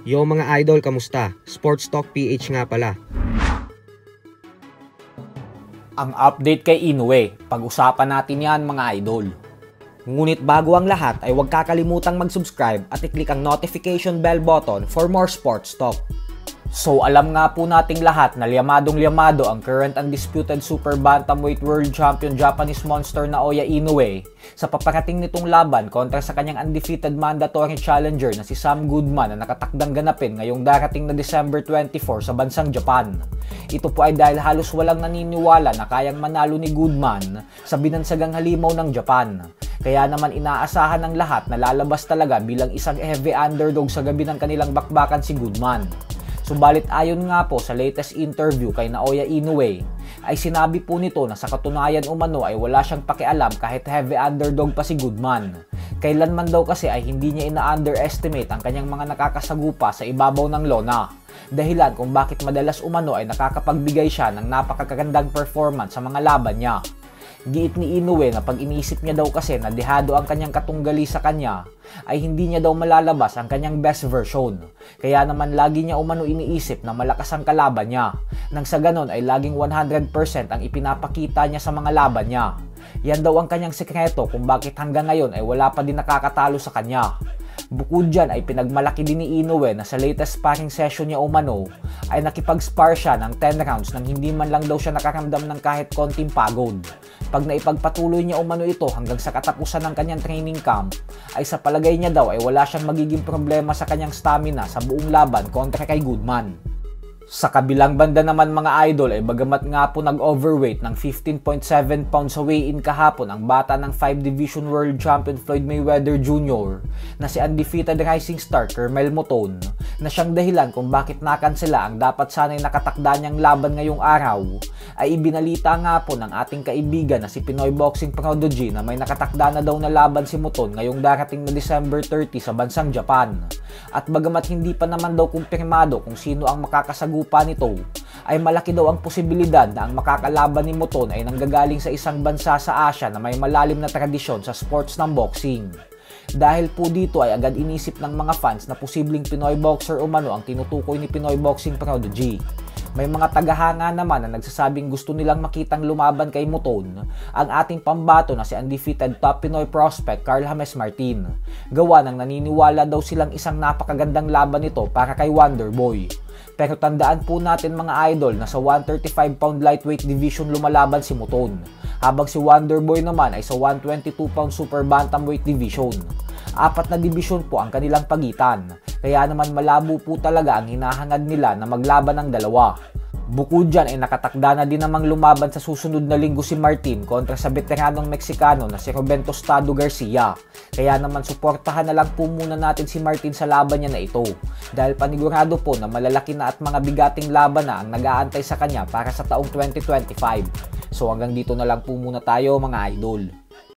Yo mga idol, kamusta? Sports Talk PH nga pala. Ang update kay Inoue, pag-usapan natin yan mga idol. Ngunit bago ang lahat ay huwag kakalimutang mag-subscribe at i-click ang notification bell button for more sports talk. So alam nga po nating lahat na liyamadong-liyamado ang current undisputed super bantamweight world champion Japanese monster Naoya Inoue sa paparating nitong laban kontra sa kanyang undefeated mandatory challenger na si Sam Goodman na nakatakdang ganapin ngayong darating na December 24 sa bansang Japan. Ito po ay dahil halos walang naniniwala na kayang manalo ni Goodman sa binansagang halimaw ng Japan. Kaya naman inaasahan ng lahat na lalabas talaga bilang isang heavy underdog sa gabi ng kanilang bakbakan si Goodman. Subalit ayon nga po sa latest interview kay Naoya Inoue, ay sinabi po nito na sa katunayan umano ay wala siyang pakialam kahit heavy underdog pa si Goodman. Kailanman daw kasi ay hindi niya ina-underestimate ang kanyang mga nakakasagupa sa ibabaw ng lona. Dahilan kung bakit madalas umano ay nakakapagbigay siya ng napakagandang performance sa mga laban niya. Giit ni Inoue na pag iniisip niya daw kasi na dehado ang kanyang katunggali sa kanya, ay hindi niya daw malalabas ang kanyang best version. Kaya naman lagi niya umano iniisip na malakas ang kalaban niya. Nang sa ganon ay laging 100% ang ipinapakita niya sa mga laban niya. Yan daw ang kanyang sekreto kung bakit hanggang ngayon ay wala pa din nakakatalo sa kanya. Bukod dyan ay pinagmalaki din ni Inoue na sa latest sparring session niya umano ay nakipag-spar siya ng 10 rounds nang hindi man lang daw siya nakaramdam ng kahit konting pagod. Pag naipagpatuloy niya umano ito hanggang sa katapusan ng kanyang training camp, ay sa palagay niya daw ay wala siyang magiging problema sa kanyang stamina sa buong laban kontra kay Goodman. Sa kabilang banda naman mga idol ay bagamat nga po nag-overweight ng 15.7 pounds sa weigh-in kahapon ang bata ng 5 Division World Champion Floyd Mayweather Jr. na si undefeated rising star Kermel Moton na siyang dahilan kung bakit nakansela ang dapat sana'y nakatakda niyang laban ngayong araw, ay ibinalita nga po ng ating kaibigan na si Pinoy Boxing Prodigy na may nakatakda na daw na laban si Moton ngayong darating na December 30 sa bansang Japan. At bagamat hindi pa naman daw kumpirmado kung sino ang makakasagupa nito, ay malaki daw ang posibilidad na ang makakalaban ni Moton ay nanggagaling sa isang bansa sa Asia na may malalim na tradisyon sa sports ng boxing. Dahil po dito ay agad inisip ng mga fans na posibleng Pinoy boxer umano ang tinutukoy ni Pinoy Boxing Prodigy. May mga tagahanga naman na nagsasabing gusto nilang makitang lumaban kay Moton ang ating pambato na si undefeated top Pinoy prospect Carl James Martin. Gawa ng naniniwala daw silang isang napakagandang laban ito para kay Wonderboy. Pero tandaan po natin mga idol na sa 135 pound lightweight division lumalaban si Moton, habang si Wonderboy naman ay sa 122 pound super bantamweight division. 4 na division po ang kanilang pagitan, kaya naman malabo po talaga ang hinahangad nila na maglaban ng dalawa. Bukod dyan ay nakatakda na din namang lumaban sa susunod na linggo si Martin kontra sa veteranong Meksikano na si Ruben Tostado Garcia. Kaya naman suportahan na lang po muna natin si Martin sa laban niya na ito, dahil panigurado po na malalaki na at mga bigating laban na ang nag-aantay sa kanya para sa taong 2025. So hanggang dito na lang po muna tayo mga idol.